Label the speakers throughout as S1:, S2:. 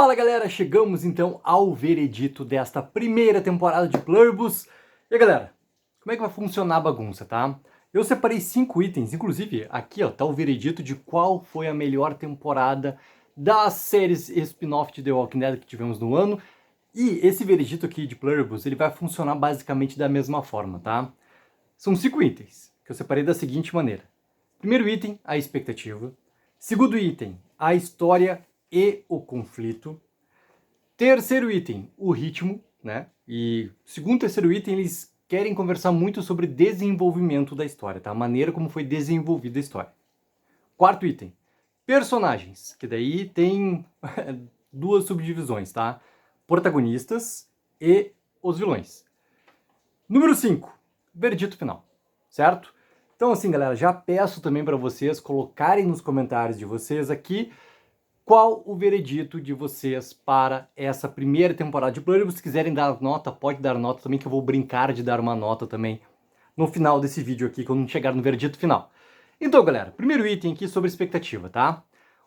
S1: Fala galera, chegamos então ao veredito desta primeira temporada de Pluribus. E aí galera, como é que vai funcionar a bagunça, tá? Eu separei 5 itens, inclusive aqui ó, tá o veredito de qual foi a melhor temporada das séries spin-off de The Walking Dead que tivemos no ano. E esse veredito aqui de Pluribus, ele vai funcionar basicamente da mesma forma, tá? São 5 itens, que eu separei da seguinte maneira. Primeiro item, a expectativa. Segundo item, a história e o conflito. Terceiro item, o ritmo, né? E segundo e terceiro item, eles querem conversar muito sobre desenvolvimento da história, tá? A maneira como foi desenvolvida a história. Quarto item, personagens, que daí tem duas subdivisões, tá? Protagonistas e os vilões. Número 5, veredito final, certo? Então assim, galera, já peço também para vocês colocarem nos comentários de vocês aqui qual o veredito de vocês para essa primeira temporada de Pluribus. Se quiserem dar nota, pode dar nota também, que eu vou brincar de dar uma nota também no final desse vídeo aqui, quando chegar no veredito final. Então, galera, primeiro item aqui sobre expectativa, tá?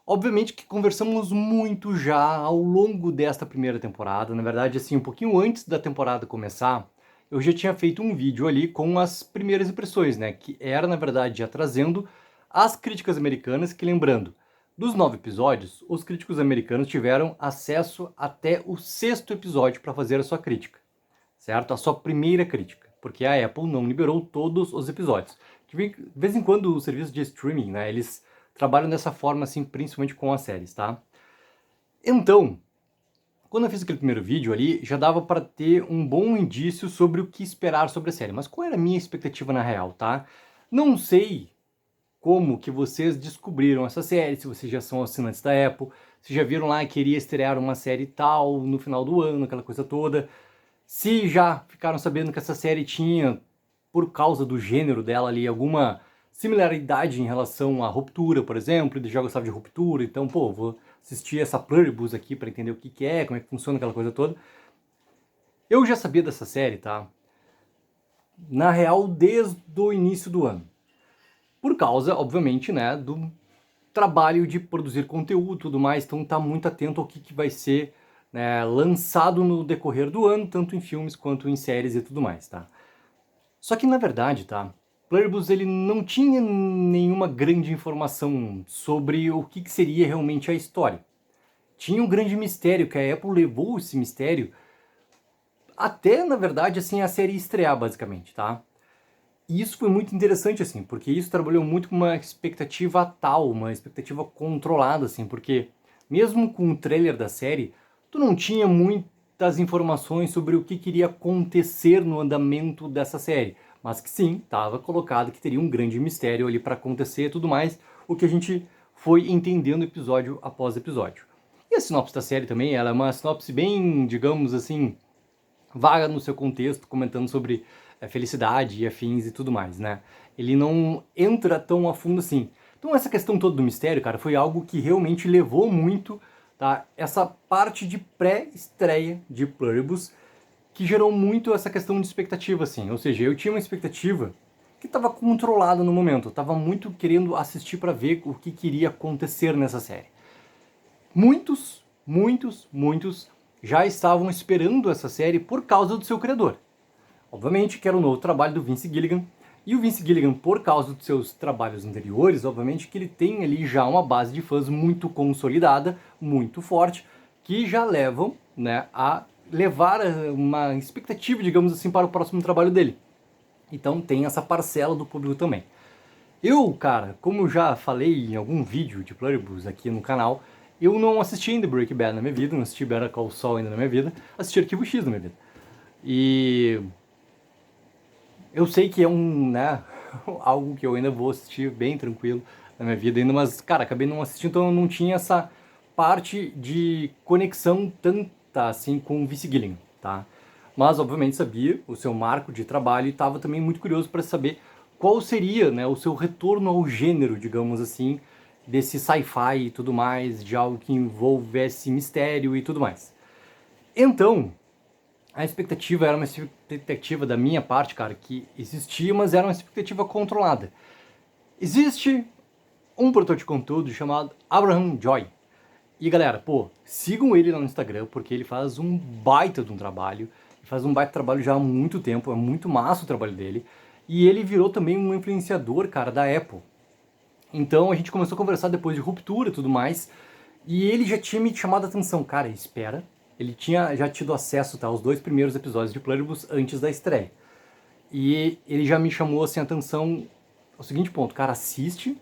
S1: Obviamente que conversamos muito já ao longo desta primeira temporada. Na verdade, assim, um pouquinho antes da temporada começar, eu já tinha feito um vídeo ali com as primeiras impressões, né? Que era, na verdade, já trazendo as críticas americanas, que lembrando, dos 9 episódios, os críticos americanos tiveram acesso até o 6º episódio para fazer a sua crítica, certo? A sua primeira crítica, porque a Apple não liberou todos os episódios. De vez em quando os serviços de streaming, né, eles trabalham dessa forma, assim, principalmente com as séries, tá? Então, quando eu fiz aquele primeiro vídeo ali, já dava para ter um bom indício sobre o que esperar sobre a série. Mas qual era a minha expectativa na real, tá? Não sei como que vocês descobriram essa série, se vocês já são assinantes da Apple, se já viram lá que queria estrear uma série tal no final do ano, aquela coisa toda, se já ficaram sabendo que essa série tinha, por causa do gênero dela ali, alguma similaridade em relação à Ruptura, por exemplo, e já gostava de Ruptura, então, pô, vou assistir essa Pluribus aqui para entender o que é, como é que funciona aquela coisa toda. Eu já sabia dessa série, tá? Na real, desde o início do ano. Por causa, obviamente, né, do trabalho de produzir conteúdo e tudo mais, então tá muito atento ao que vai ser, né, lançado no decorrer do ano, tanto em filmes quanto em séries e tudo mais, tá? Só que na verdade, tá, Pluribus ele não tinha nenhuma grande informação sobre o que seria realmente a história. Tinha um grande mistério, que a Apple levou esse mistério até, na verdade, assim, a série estrear, basicamente, tá? E isso foi muito interessante, assim, porque isso trabalhou muito com uma expectativa tal, uma expectativa controlada, assim, porque mesmo com o trailer da série, tu não tinha muitas informações sobre o que queria acontecer no andamento dessa série, mas que sim, estava colocado que teria um grande mistério ali para acontecer e tudo mais, o que a gente foi entendendo episódio após episódio. E a sinopse da série também, ela é uma sinopse bem, digamos assim, vaga no seu contexto, comentando sobre felicidade e afins e tudo mais, né? Ele não entra tão a fundo assim. Então essa questão toda do mistério, cara, foi algo que realmente levou muito, tá? Essa parte de pré-estreia de Pluribus, que gerou muito essa questão de expectativa, assim. Ou seja, eu tinha uma expectativa que estava controlada no momento. Eu estava muito querendo assistir para ver o que queria acontecer nessa série. Muitos já estavam esperando essa série por causa do seu criador. Obviamente que era o novo trabalho do Vince Gilligan, e o Vince Gilligan, por causa dos seus trabalhos anteriores, obviamente que ele tem ali já uma base de fãs muito consolidada, muito forte, que já levam, né, a levar uma expectativa, digamos assim, para o próximo trabalho dele. Então tem essa parcela do público também. Eu, cara, como eu já falei em algum vídeo de Pluribus aqui no canal, eu não assisti ainda Breaking Bad na minha vida, não assisti Better Call Saul ainda na minha vida, assisti Arquivo X na minha vida. E eu sei que é né, algo que eu ainda vou assistir bem tranquilo na minha vida ainda, mas, cara, acabei não assistindo, então eu não tinha essa parte de conexão tanta assim com o Vince Gilligan, tá? Mas, obviamente, sabia o seu marco de trabalho e estava também muito curioso para saber qual seria, né, o seu retorno ao gênero, digamos assim, desse sci-fi e tudo mais, de algo que envolvesse mistério e tudo mais. Então, a expectativa era uma expectativa da minha parte, cara, que existia, mas era uma expectativa controlada. Existe um produtor de conteúdo chamado Abraham Joy, E galera, pô, sigam ele lá no Instagram, porque ele faz um baita de um trabalho. Ele faz um baita trabalho já há muito tempo, é muito massa o trabalho dele. E ele virou também um influenciador, cara, da Apple. Então a gente começou a conversar depois de Ruptura e tudo mais. E ele já tinha me chamado a atenção. Cara, espera. Ele tinha já tido acesso, tá, aos 2 primeiros episódios de Pluribus antes da estreia. E ele já me chamou assim a atenção ao seguinte ponto. Cara, assiste,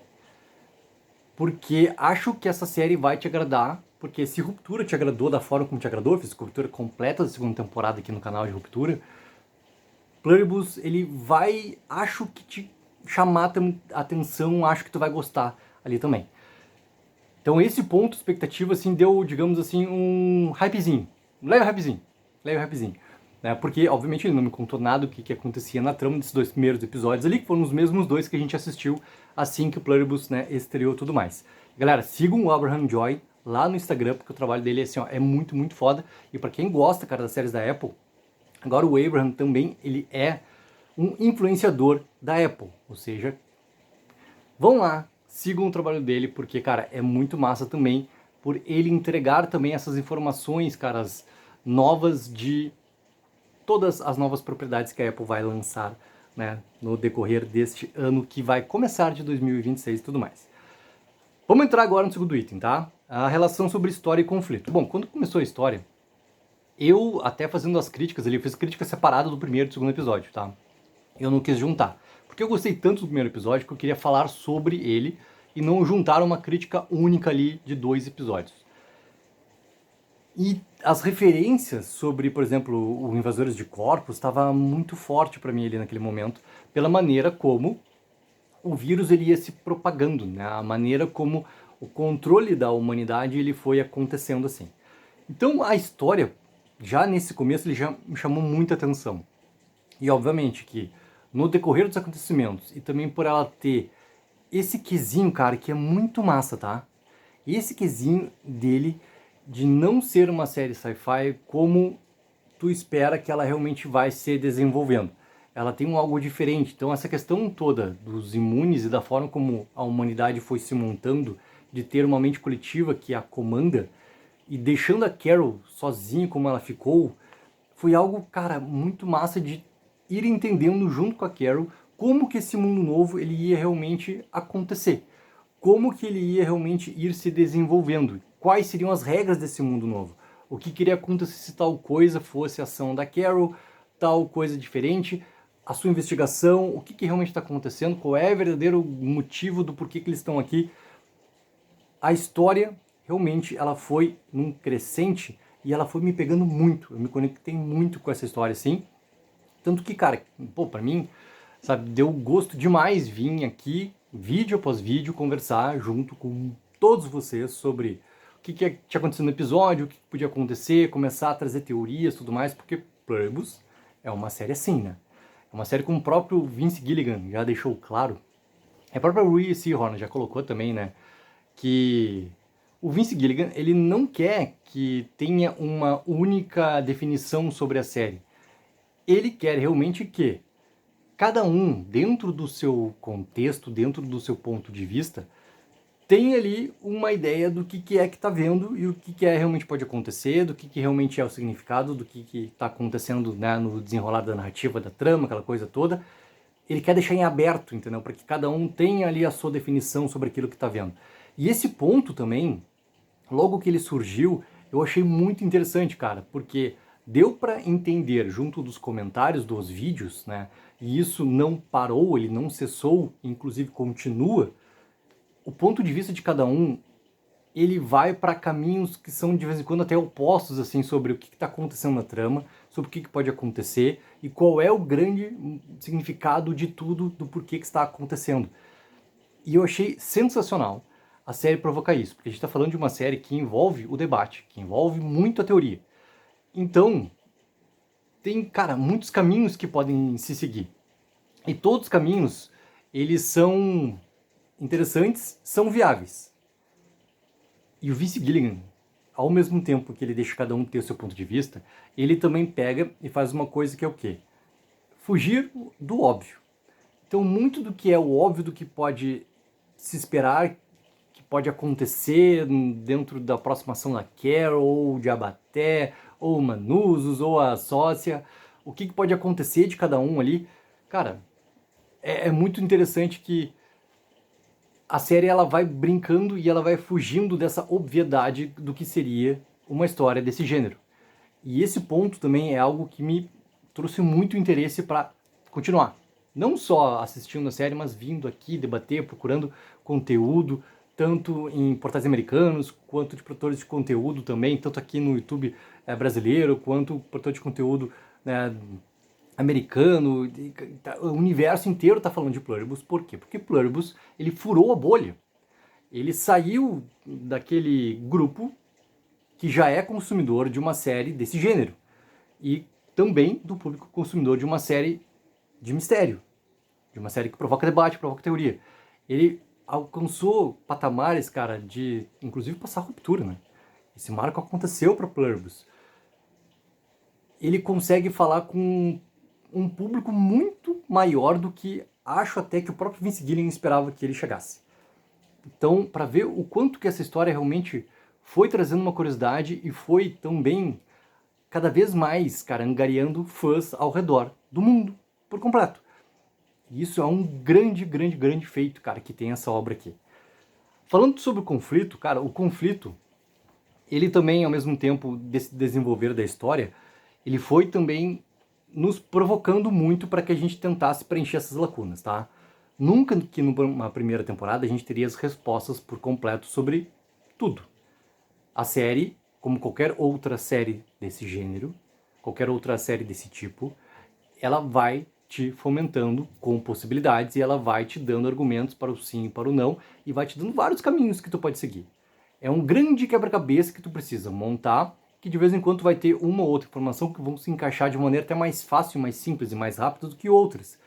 S1: porque acho que essa série vai te agradar. Porque se Ruptura te agradou da forma como te agradou, eu fiz Ruptura completa da segunda temporada aqui no canal de Ruptura, Pluribus, ele vai, acho que te chamar a atenção, acho que tu vai gostar ali também. Então esse ponto, expectativa, assim, deu, digamos assim, um hypezinho, um leve hypezinho. Né? Porque, obviamente, ele não me contou nada do que acontecia na trama desses 2 primeiros episódios ali, que foram os mesmos 2 que a gente assistiu assim que o Pluribus, né, estreou e tudo mais. Galera, sigam o Abraham Joy lá no Instagram, porque o trabalho dele assim, ó, é muito, muito foda. E pra quem gosta, cara, das séries da Apple, agora o Abraham também, ele é um influenciador da Apple. Ou seja, vão lá, sigam o trabalho dele, porque, cara, é muito massa também, por ele entregar também essas informações, caras, novas de todas as novas propriedades que a Apple vai lançar, né, no decorrer deste ano que vai começar de 2026 e tudo mais. Vamos entrar agora no segundo item, tá? A relação sobre história e conflito. Bom, quando começou a história, eu até fazendo as críticas ali, eu fiz crítica separada do primeiro e do segundo episódio, tá? Eu não quis juntar, porque eu gostei tanto do primeiro episódio que eu queria falar sobre ele e não juntar uma crítica única ali de 2 episódios. E as referências sobre, por exemplo, o Invasores de Corpos estava muito forte para mim ali naquele momento, pela maneira como o vírus ele ia se propagando, né? A maneira como o controle da humanidade ele foi acontecendo assim. Então a história, já nesse começo, ele já me chamou muita atenção. E obviamente que no decorrer dos acontecimentos e também por ela ter esse quesinho, cara, que é muito massa, tá? Esse quesinho dele de não ser uma série sci-fi como tu espera que ela realmente vai se desenvolvendo. Ela tem um algo diferente. Então essa questão toda dos imunes e da forma como a humanidade foi se montando, de ter uma mente coletiva que a comanda e deixando a Carol sozinha como ela ficou, foi algo, cara, muito massa de ir entendendo junto com a Carol como que esse mundo novo ele ia realmente acontecer. Como que ele ia realmente ir se desenvolvendo. Quais seriam as regras desse mundo novo. O que queria acontecer se tal coisa fosse a ação da Carol, tal coisa diferente, a sua investigação, o que realmente está acontecendo, qual é o verdadeiro motivo do porquê que eles estão aqui. A história, realmente, ela foi num crescente e ela foi me pegando muito. Eu me conectei muito com essa história, assim. Tanto que, cara, pô, pra mim, sabe, deu gosto demais vir aqui, vídeo após vídeo, conversar junto com todos vocês sobre o que tinha acontecido no episódio, o que podia acontecer, começar a trazer teorias e tudo mais, porque Pluribus é uma série assim, né? É uma série como o próprio Vince Gilligan já deixou claro. A própria Rhea Seehorn já colocou também, né? Que o Vince Gilligan, ele não quer que tenha uma única definição sobre a série. Ele quer realmente que cada um, dentro do seu contexto, dentro do seu ponto de vista, tem ali uma ideia do que é que está vendo e o que é realmente pode acontecer, do que realmente é o significado, do que está acontecendo, né, no desenrolar da narrativa, da trama, aquela coisa toda. Ele quer deixar em aberto, entendeu? Para que cada um tenha ali a sua definição sobre aquilo que está vendo. E esse ponto também, logo que ele surgiu, eu achei muito interessante, cara, porque deu para entender junto dos comentários dos vídeos, né? E isso não parou, ele não cessou, inclusive continua. O ponto de vista de cada um, ele vai para caminhos que são de vez em quando até opostos, assim, sobre o que está acontecendo na trama, sobre o que pode acontecer e qual é o grande significado de tudo, do porquê que está acontecendo. E eu achei sensacional a série provocar isso, porque a gente está falando de uma série que envolve o debate, que envolve muito a teoria. Então, tem, cara, muitos caminhos que podem se seguir. E todos os caminhos, eles são interessantes, são viáveis. E o Vince Gilligan, ao mesmo tempo que ele deixa cada um ter o seu ponto de vista, ele também pega e faz uma coisa que é o quê? Fugir do óbvio. Então, muito do que é o óbvio, do que pode se esperar, que pode acontecer dentro da próxima ação da Carol, ou de Abaté, ou Manuzos, ou a Sócia, o que pode acontecer de cada um ali. Cara, é muito interessante que a série ela vai brincando e ela vai fugindo dessa obviedade do que seria uma história desse gênero. E esse ponto também é algo que me trouxe muito interesse para continuar. Não só assistindo a série, mas vindo aqui debater, procurando conteúdo, tanto em portais americanos, quanto de produtores de conteúdo também, tanto aqui no YouTube brasileiro, quanto produtor de conteúdo, né, americano. O universo inteiro está falando de Pluribus. Por quê? Porque Pluribus, ele furou a bolha. Ele saiu daquele grupo que já é consumidor de uma série desse gênero. E também do público consumidor de uma série de mistério. De uma série que provoca debate, provoca teoria. Ele alcançou patamares, cara, de inclusive passar ruptura, né? Esse marco aconteceu para Pluribus. Ele consegue falar com um público muito maior do que acho até que o próprio Vince Gilligan esperava que ele chegasse. Então, para ver o quanto que essa história realmente foi trazendo uma curiosidade e foi também cada vez mais, cara, angariando fãs ao redor do mundo, por completo. E isso é um grande, grande, grande feito, cara, que tem essa obra aqui. Falando sobre o conflito, cara, o conflito, ele também, ao mesmo tempo desse desenvolver da história, ele foi também nos provocando muito para que a gente tentasse preencher essas lacunas, tá? Nunca que numa primeira temporada a gente teria as respostas por completo sobre tudo. A série, como qualquer outra série desse gênero, qualquer outra série desse tipo, ela vai te fomentando com possibilidades e ela vai te dando argumentos para o sim e para o não e vai te dando vários caminhos que tu pode seguir. É um grande quebra-cabeça que tu precisa montar, que de vez em quando vai ter uma ou outra informação que vão se encaixar de maneira até mais fácil, mais simples e mais rápida do que outras.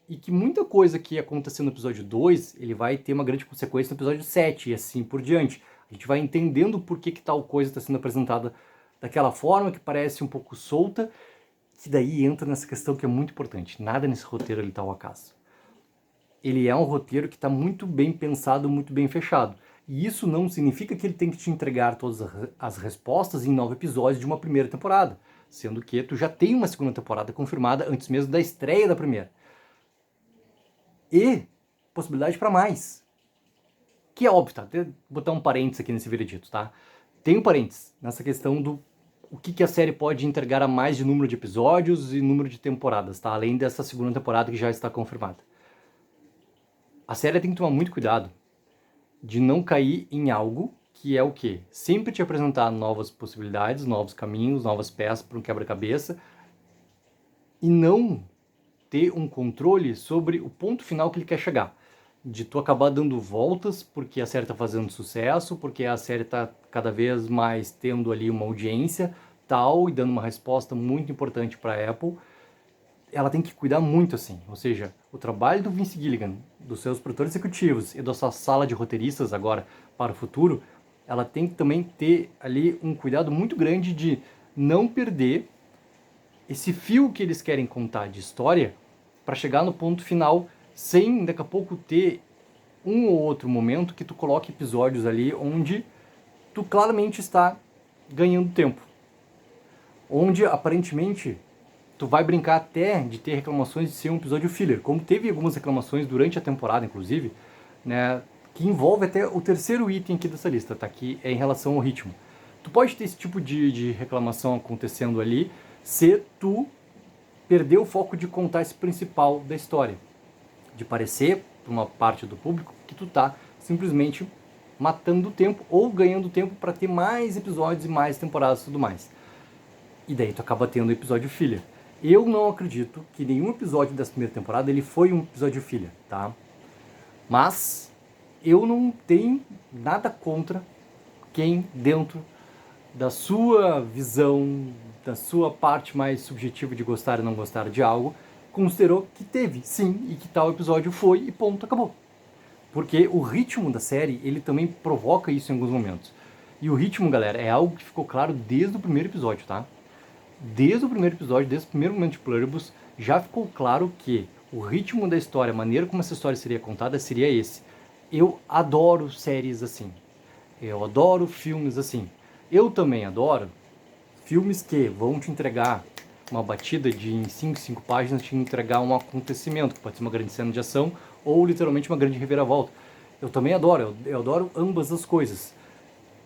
S1: E que muita coisa que aconteceu no episódio 2, ele vai ter uma grande consequência no episódio 7 e assim por diante. A gente vai entendendo por que tal coisa está sendo apresentada daquela forma, que parece um pouco solta, que daí entra nessa questão que é muito importante. Nada nesse roteiro ele está ao acaso. Ele é um roteiro que está muito bem pensado, muito bem fechado. E isso não significa que ele tem que te entregar todas as respostas em 9 episódios de uma primeira temporada, sendo que tu já tem uma segunda temporada confirmada antes mesmo da estreia da primeira. E possibilidade para mais. Que é óbvio, tá? Vou botar um parênteses aqui nesse veredito, tá? Tem um parênteses nessa questão do o que a série pode entregar a mais de número de episódios e número de temporadas, tá? Além dessa segunda temporada que já está confirmada. A série tem que tomar muito cuidado de não cair em algo que é o quê? Sempre te apresentar novas possibilidades, novos caminhos, novas peças para um quebra-cabeça e não ter um controle sobre o ponto final que ele quer chegar. De tu acabar dando voltas porque a série está fazendo sucesso, porque a série está cada vez mais tendo ali uma audiência tal e dando uma resposta muito importante para a Apple. Ela tem que cuidar muito assim, ou seja, o trabalho do Vince Gilligan, dos seus produtores executivos e da sua sala de roteiristas agora para o futuro, ela tem que também ter ali um cuidado muito grande de não perder esse fio que eles querem contar de história para chegar no ponto final sem daqui a pouco ter um ou outro momento que tu coloque episódios ali onde tu claramente está ganhando tempo. Onde aparentemente tu vai brincar até de ter reclamações de ser um episódio filler, como teve algumas reclamações durante a temporada, inclusive, né, que envolve até o terceiro item aqui dessa lista, tá? Que é em relação ao ritmo. Tu pode ter esse tipo de reclamação acontecendo ali se tu perder o foco de contar esse principal da história. De parecer, para uma parte do público, que tu tá simplesmente matando tempo ou ganhando tempo para ter mais episódios e mais temporadas e tudo mais. E daí tu acaba tendo episódio filler. Eu não acredito que nenhum episódio dessa primeira temporada ele foi um episódio filler, tá? Mas eu não tenho nada contra quem, dentro da sua visão, da sua parte mais subjetiva de gostar e não gostar de algo, considerou que teve, sim, e que tal episódio foi e ponto, acabou. Porque o ritmo da série, ele também provoca isso em alguns momentos. E o ritmo, galera, é algo que ficou claro desde o primeiro episódio, tá? Desde o primeiro episódio, desde o primeiro momento de Pluribus, já ficou claro que o ritmo da história, a maneira como essa história seria contada, seria esse. eu adoro séries assim. Eu adoro filmes assim. Eu também adoro filmes que vão te entregar uma batida de em 5 páginas, te entregar um acontecimento, que pode ser uma grande cena de ação ou literalmente uma grande reviravolta. Eu também adoro, eu adoro ambas as coisas.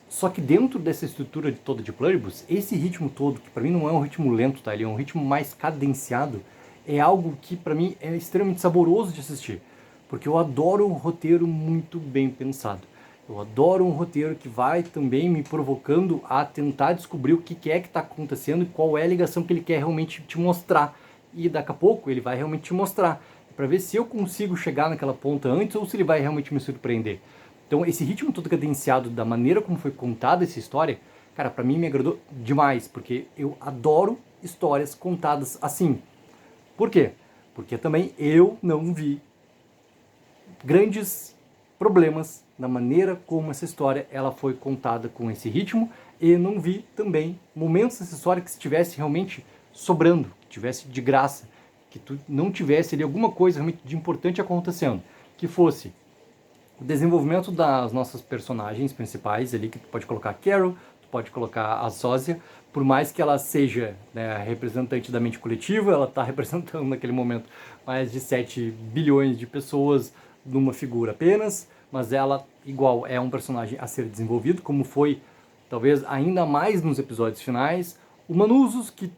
S1: Só que dentro dessa estrutura toda de Pluribus, esse ritmo todo, que pra mim não é um ritmo lento, tá? Ele é um ritmo mais cadenciado, é algo que pra mim é extremamente saboroso de assistir. Porque eu adoro um roteiro muito bem pensado. Eu adoro um roteiro que vai também me provocando a tentar descobrir o que é que está acontecendo e qual é a ligação que ele quer realmente te mostrar. E daqui a pouco ele vai realmente te mostrar, para ver se eu consigo chegar naquela ponta antes ou se ele vai realmente me surpreender. Então esse ritmo todo cadenciado da maneira como foi contada essa história, cara, pra mim me agradou demais, porque eu adoro histórias contadas assim. Por quê? Porque também eu não vi grandes problemas na maneira como essa história ela foi contada com esse ritmo, e não vi também momentos dessa história que estivesse realmente sobrando, que tivesse de graça, que tu não tivesse ali alguma coisa realmente de importante acontecendo, que fosse o desenvolvimento das nossas personagens principais ali, que tu pode colocar a Carol, tu pode colocar a Sósia, por mais que ela seja, né, a representante da mente coletiva, ela está representando naquele momento mais de 7 bilhões de pessoas numa figura apenas, mas ela, igual, é um personagem a ser desenvolvido, como foi, talvez, ainda mais nos episódios finais. O Manusos, que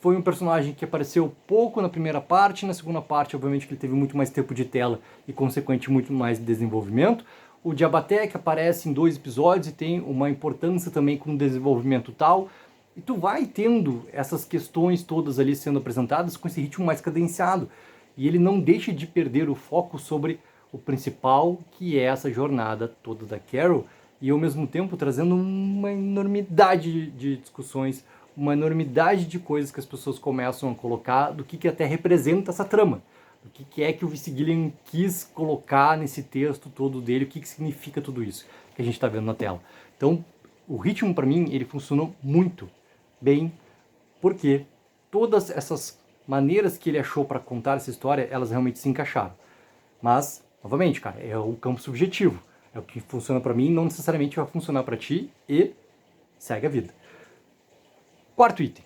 S1: foi um personagem que apareceu pouco na primeira parte, na segunda parte, obviamente, que ele teve muito mais tempo de tela e, consequente, muito mais desenvolvimento. O Diabaté, que aparece em 2 episódios e tem uma importância também com o desenvolvimento tal. E tu vai tendo essas questões todas ali sendo apresentadas com esse ritmo mais cadenciado. E ele não deixa de perder o foco sobre o principal, que é essa jornada toda da Carol, e ao mesmo tempo trazendo uma enormidade de discussões, uma enormidade de coisas que as pessoas começam a colocar do que até representa essa trama, do que é que o Vince Gilligan quis colocar nesse texto todo dele, o que significa tudo isso que a gente está vendo na tela. Então, o ritmo para mim ele funcionou muito bem, porque todas essas maneiras que ele achou para contar essa história, elas realmente se encaixaram. Mas, novamente, cara, é o campo subjetivo. É o que funciona para mim, não necessariamente vai funcionar para ti, e segue a vida. Quarto item.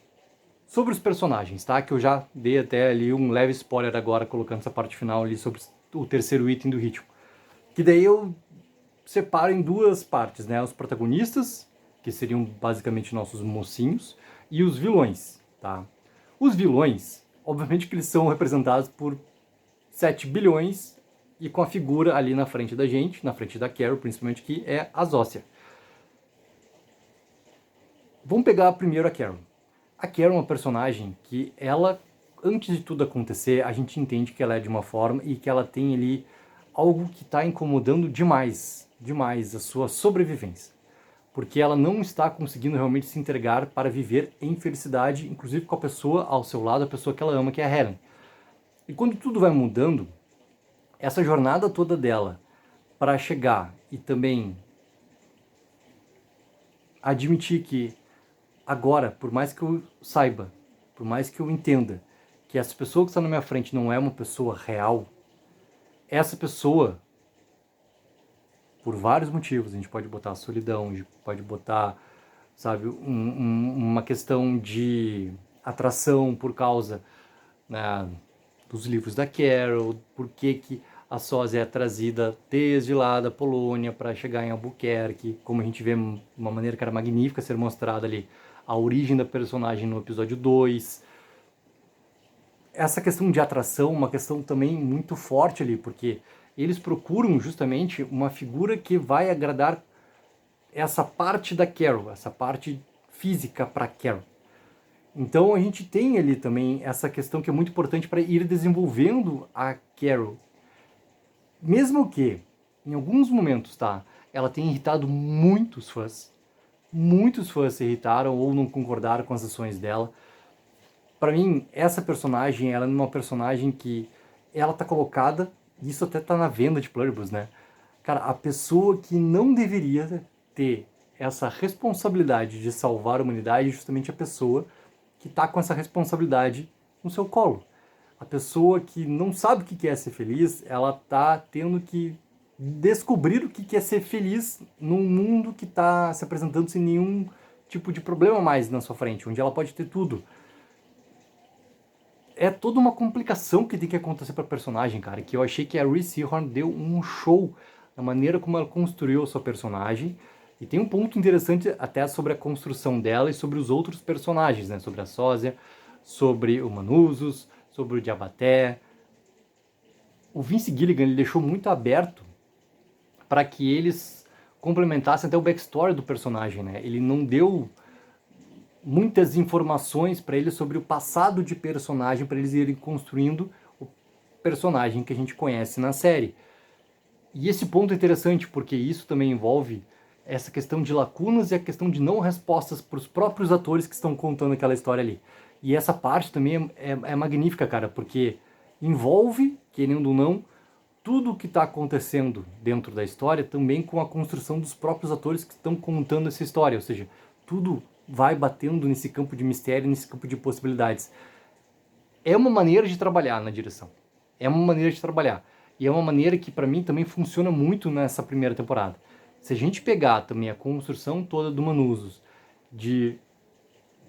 S1: Sobre os personagens, tá? Que eu já dei até ali um leve spoiler agora, colocando essa parte final ali sobre o terceiro item do ritmo. Que daí eu separo em 2 partes, né? Os protagonistas, que seriam basicamente nossos mocinhos, e os vilões, tá? Os vilões, obviamente que eles são representados por 7 bilhões e com a figura ali na frente da gente, na frente da Carol, principalmente, que é a Zócia. Vamos pegar primeiro a Carol. A Carol é uma personagem que ela, antes de tudo acontecer, a gente entende que ela é de uma forma e que ela tem ali algo que está incomodando demais, demais a sua sobrevivência. Porque ela não está conseguindo realmente se entregar para viver em felicidade, inclusive com a pessoa ao seu lado, a pessoa que ela ama, que é a Helen. E quando tudo vai mudando, essa jornada toda dela para chegar e também admitir que agora, por mais que eu saiba, por mais que eu entenda que essa pessoa que está na minha frente não é uma pessoa real, essa pessoa, por vários motivos, a gente pode botar a solidão, a gente pode botar, sabe, uma questão de atração por causa, né, dos livros da Carol, por que a Sósia é trazida desde lá da Polônia para chegar em Albuquerque, como a gente vê uma maneira que era magnífica ser mostrada ali, a origem da personagem no episódio 2. Essa questão de atração, uma questão também muito forte ali, porque eles procuram justamente uma figura que vai agradar essa parte da Carol, essa parte física para Carol. Então a gente tem ali também essa questão que é muito importante para ir desenvolvendo a Carol. Mesmo que, em alguns momentos, tá, ela tenha irritado muitos fãs se irritaram ou não concordaram com as ações dela. Para mim, essa personagem, ela é uma personagem que ela tá colocada, e isso até tá na venda de Pluribus, né? Cara, a pessoa que não deveria ter essa responsabilidade de salvar a humanidade é justamente a pessoa que tá com essa responsabilidade no seu colo. A pessoa que não sabe o que é ser feliz, ela tá tendo que descobrir o que é ser feliz num mundo que está se apresentando sem nenhum tipo de problema mais na sua frente, onde ela pode ter tudo. É toda uma complicação que tem que acontecer para a personagem, cara, que eu achei que a Rhys Seehorn deu um show na maneira como ela construiu a sua personagem. E tem um ponto interessante até sobre a construção dela e sobre os outros personagens, né? Sobre a Sósia, sobre o Manuzos, sobre o Diabaté. O Vince Gilligan ele deixou muito aberto para que eles complementassem até o backstory do personagem, né? Ele não deu muitas informações para eles sobre o passado de personagem, para eles irem construindo o personagem que a gente conhece na série. E esse ponto é interessante porque isso também envolve essa questão de lacunas e a questão de não respostas para os próprios atores que estão contando aquela história ali. E essa parte também é magnífica, cara, porque envolve, querendo ou não, tudo o que está acontecendo dentro da história também com a construção dos próprios atores que estão contando essa história. Ou seja, tudo vai batendo nesse campo de mistério, nesse campo de possibilidades. É uma maneira de trabalhar na direção. É uma maneira de trabalhar. E é uma maneira que para mim também funciona muito nessa primeira temporada. Se a gente pegar também a construção toda do Manuzos, de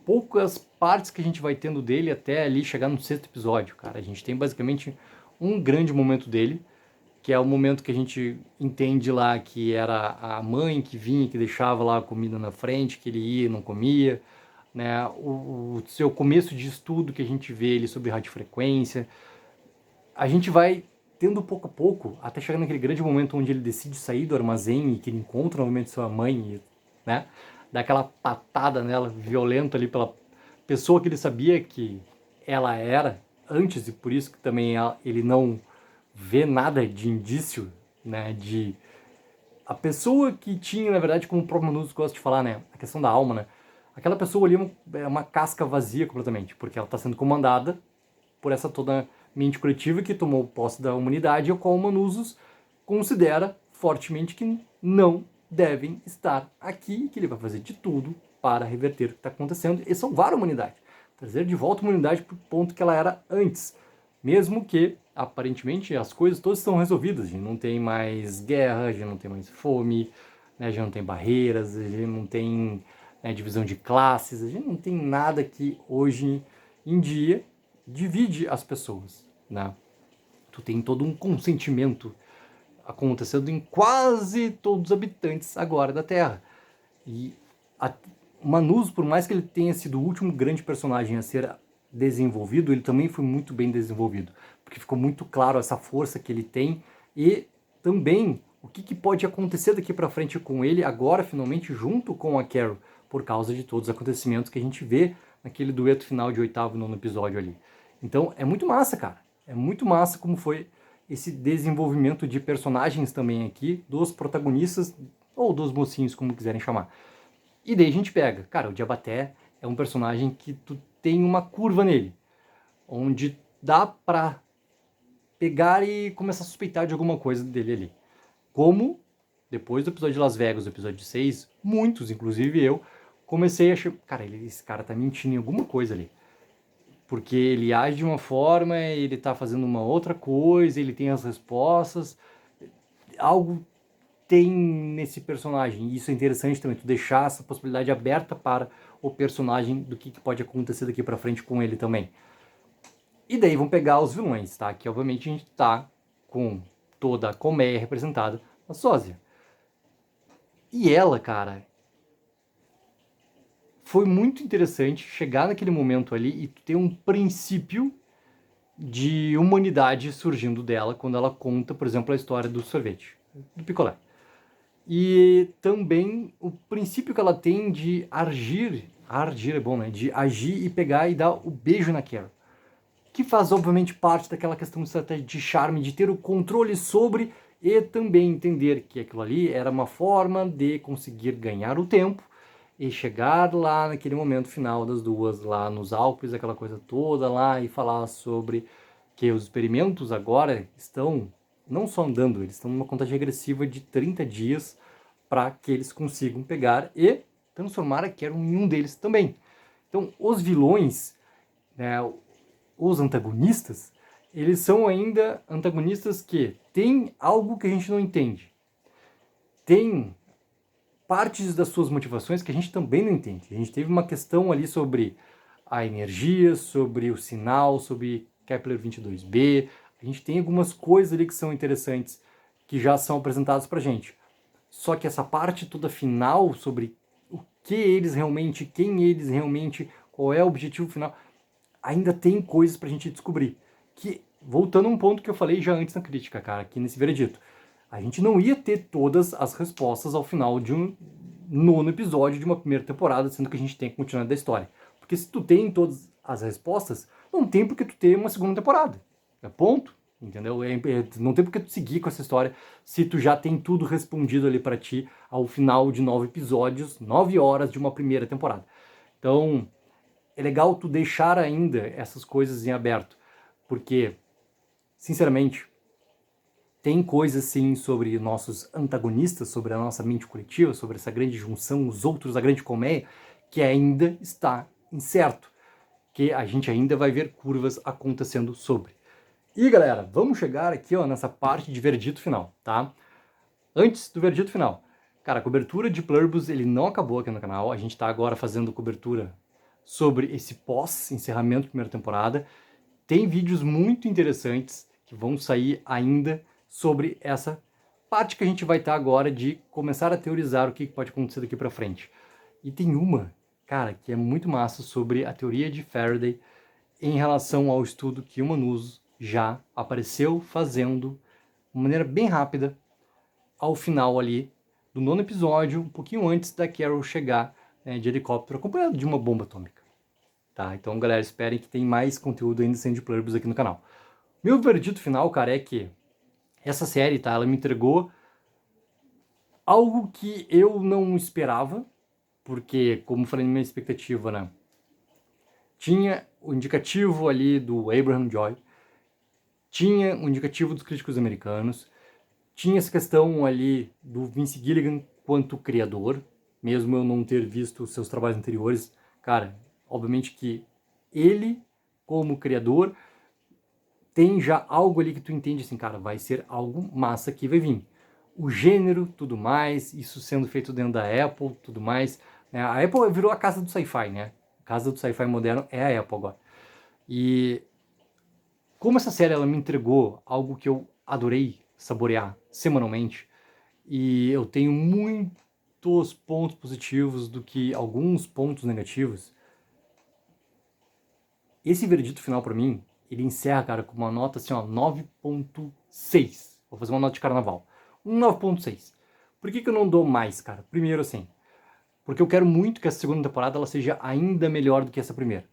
S1: poucas partes que a gente vai tendo dele até ali chegar no sexto episódio, cara, a gente tem basicamente um grande momento dele, que é o momento que a gente entende lá que era a mãe que vinha, que deixava lá a comida na frente, que ele ia e não comia, né? O seu começo de estudo que a gente vê ele sobre radiofrequência. A gente vai tendo pouco a pouco, até chegar naquele grande momento onde ele decide sair do armazém e que ele encontra novamente sua mãe, né? Dá aquela patada nela, violenta ali pela pessoa que ele sabia que ela era antes, e por isso que também ele não vê nada de indício, né, de a pessoa que tinha, na verdade, como o próprio Manuzos gosta de falar, né, a questão da alma, né, aquela pessoa ali é uma casca vazia completamente, porque ela está sendo comandada por essa toda mente coletiva que tomou posse da humanidade, a qual o Manuzos considera fortemente que não devem estar aqui, que ele vai fazer de tudo para reverter o que está acontecendo e salvar a humanidade, trazer de volta a humanidade para o ponto que ela era antes, mesmo que aparentemente as coisas todas estão resolvidas, a gente não tem mais guerra, a gente não tem mais fome, né, a gente não tem barreiras, a gente não tem, né, divisão de classes, a gente não tem nada que hoje em dia divide as pessoas, né? Tu tem todo um consentimento acontecendo em quase todos os habitantes agora da Terra. E Manus, por mais que ele tenha sido o último grande personagem a ser desenvolvido, ele também foi muito bem desenvolvido, porque ficou muito claro essa força que ele tem e também o que pode acontecer daqui para frente com ele agora, finalmente, junto com a Carol, por causa de todos os acontecimentos que a gente vê naquele dueto final de 8º e 9º episódio ali. Então é muito massa, cara. É muito massa como foi esse desenvolvimento de personagens também aqui, dos protagonistas, ou dos mocinhos, como quiserem chamar. E daí a gente pega, cara, o Diabaté é um personagem que tu tem uma curva nele, onde dá pra pegar e começar a suspeitar de alguma coisa dele ali. Como, depois do episódio de Las Vegas, do episódio 6, muitos, inclusive eu, comecei a achar, cara, esse cara tá mentindo em alguma coisa ali. Porque ele age de uma forma, ele tá fazendo uma outra coisa, ele tem as respostas, algo tem nesse personagem, e isso é interessante também, tu deixar essa possibilidade aberta para o personagem do que pode acontecer daqui pra frente com ele também. E daí vamos pegar os vilões, tá? Que obviamente a gente tá com toda a colmeia representada na Sósia. E ela, cara, foi muito interessante chegar naquele momento ali e ter um princípio de humanidade surgindo dela quando ela conta, por exemplo, a história do sorvete, do picolé. E também o princípio que ela tem de agir é bom, né? De agir e pegar e dar o beijo na Carol. Que faz, obviamente, parte daquela questão de estratégia de charme, de ter o controle sobre e também entender que aquilo ali era uma forma de conseguir ganhar o tempo e chegar lá naquele momento final das duas, lá nos Alpes, aquela coisa toda lá, e falar sobre que os experimentos agora estão não só andando, eles estão numa contagem regressiva de 30 dias para que eles consigam pegar e transformar a Carol em um deles também. Então, os vilões, né, os antagonistas, eles são ainda antagonistas que tem algo que a gente não entende. Tem partes das suas motivações que a gente também não entende. A gente teve uma questão ali sobre a energia, sobre o sinal, sobre Kepler 22b. A gente tem algumas coisas ali que são interessantes, que já são apresentadas pra gente. Só que essa parte toda final sobre o que eles realmente, quem eles realmente, qual é o objetivo final, ainda tem coisas pra gente descobrir. Que, voltando a um ponto que eu falei já antes na crítica, cara, aqui nesse veredito, a gente não ia ter todas as respostas ao final de um nono episódio de uma primeira temporada, sendo que a gente tem que continuar da história. Porque se tu tem todas as respostas, não tem porque tu ter uma segunda temporada. É ponto. Entendeu? Não tem porque tu seguir com essa história se tu já tem tudo respondido ali pra ti ao final de 9 episódios, 9 horas de uma primeira temporada. Então, é legal tu deixar ainda essas coisas em aberto, porque, sinceramente, tem coisas sim sobre nossos antagonistas, sobre a nossa mente coletiva, sobre essa grande junção, os outros, a grande colmeia, que ainda está incerto, que a gente ainda vai ver curvas acontecendo sobre. E galera, vamos chegar aqui ó, nessa parte de veredito final, tá? Antes do veredito final, cara, a cobertura de Pluribus ele não acabou aqui no canal, a gente tá agora fazendo cobertura sobre esse pós-encerramento da primeira temporada. Tem vídeos muito interessantes que vão sair ainda sobre essa parte que a gente vai estar agora de começar a teorizar o que pode acontecer daqui para frente. E tem uma, cara, que é muito massa sobre a teoria de Faraday em relação ao estudo que o Manuzzo já apareceu fazendo de uma maneira bem rápida ao final ali do nono episódio, um pouquinho antes da Carol chegar de helicóptero acompanhado de uma bomba atômica. Tá? Então, galera, esperem que tem mais conteúdo ainda sendo de Pluribus aqui no canal. Meu veredito final, cara, é que essa série, tá, ela me entregou algo que eu não esperava, porque, como falei na minha expectativa, né, tinha o indicativo ali do Abraham Joy, tinha o indicativo dos críticos americanos, tinha essa questão ali do Vince Gilligan quanto criador, mesmo eu não ter visto seus trabalhos anteriores, cara, obviamente que ele, como criador, tem já algo ali que tu entende assim, cara, vai ser algo massa que vai vir. O gênero, tudo mais, isso sendo feito dentro da Apple, tudo mais. Né? A Apple virou a casa do sci-fi, né? A casa do sci-fi moderno é a Apple agora. E como essa série ela me entregou algo que eu adorei saborear semanalmente, e eu tenho muitos pontos positivos do que alguns pontos negativos, esse veredito final pra mim, ele encerra, cara, com uma nota assim, ó, 9.6. Vou fazer uma nota de carnaval. Um 9.6. Por que eu não dou mais, cara? Primeiro, assim, porque eu quero muito que essa segunda temporada ela seja ainda melhor do que essa primeira.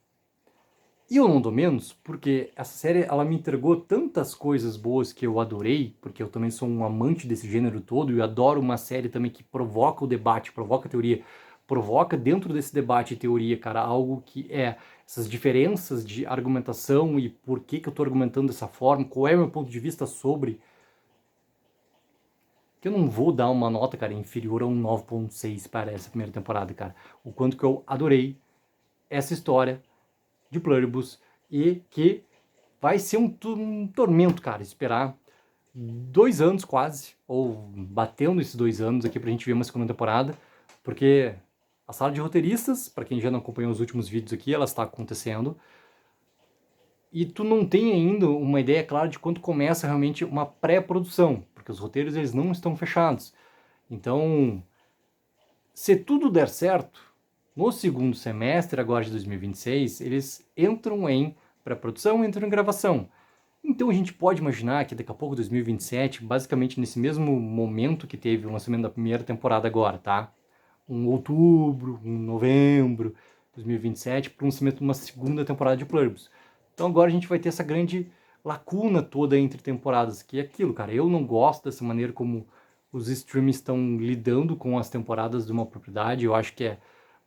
S1: E eu não dou menos porque essa série ela me entregou tantas coisas boas que eu adorei, porque eu também sou um amante desse gênero todo e eu adoro uma série também que provoca o debate, provoca a teoria, provoca dentro desse debate e teoria, cara, algo que é essas diferenças de argumentação e por que eu tô argumentando dessa forma, qual é o meu ponto de vista sobre. Que eu não vou dar uma nota, cara, inferior a um 9.6 para essa primeira temporada, cara. O quanto que eu adorei essa história de Pluribus e que vai ser um tormento, cara, esperar 2 anos quase, ou batendo esses 2 anos aqui pra gente ver uma segunda temporada, porque a sala de roteiristas, para quem já não acompanhou os últimos vídeos aqui, ela está acontecendo, e tu não tem ainda uma ideia clara de quando começa realmente uma pré-produção, porque os roteiros eles não estão fechados. Então, se tudo der certo, no segundo semestre agora de 2026, eles entram em pré-produção, entram em gravação. Então a gente pode imaginar que daqui a pouco, 2027, basicamente nesse mesmo momento que teve o lançamento da primeira temporada agora, tá? Um outubro, um novembro, 2027, para o lançamento de uma segunda temporada de Pluribus. Então agora a gente vai ter essa grande lacuna toda entre temporadas, que é aquilo, cara. Eu não gosto dessa maneira como os streams estão lidando com as temporadas de uma propriedade. Eu acho que é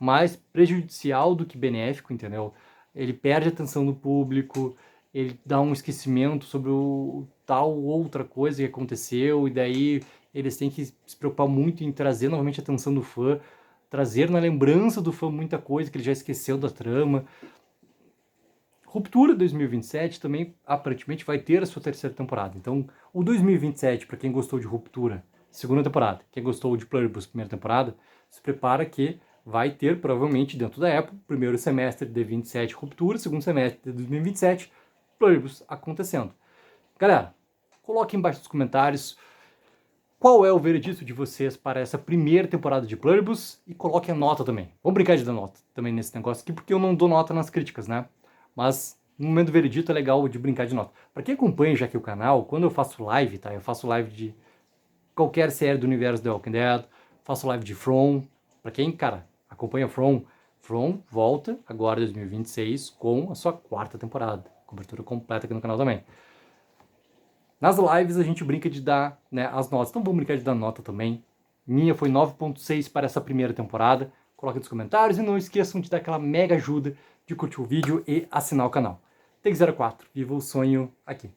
S1: mais prejudicial do que benéfico, entendeu? Ele perde a atenção do público, ele dá um esquecimento sobre o tal outra coisa que aconteceu, e daí eles têm que se preocupar muito em trazer novamente a atenção do fã, trazer na lembrança do fã muita coisa que ele já esqueceu da trama. Ruptura 2027 também aparentemente vai ter a sua terceira temporada. Então, o 2027, para quem gostou de Ruptura, segunda temporada, quem gostou de Pluribus, primeira temporada, se prepara que vai ter provavelmente dentro da Apple, primeiro semestre de 27 Ruptura, segundo semestre de 2027 Pluribus acontecendo. Galera, coloque embaixo nos comentários qual é o veredito de vocês para essa primeira temporada de Pluribus e coloque a nota também. Vamos brincar de dar nota também nesse negócio aqui, porque eu não dou nota nas críticas, né? Mas no momento do veredito é legal de brincar de nota. Para quem acompanha já aqui o canal, quando eu faço live, tá? Eu faço live de qualquer série do universo The Walking Dead, faço live de From. Para quem, cara, acompanha From volta agora em 2026 com a sua quarta temporada. Cobertura completa aqui no canal também. Nas lives a gente brinca de dar, né, as notas. Então vamos brincar de dar nota também. Minha foi 9.6 para essa primeira temporada. Coloque nos comentários e não esqueçam de dar aquela mega ajuda de curtir o vídeo e assinar o canal. Take04, viva o sonho aqui.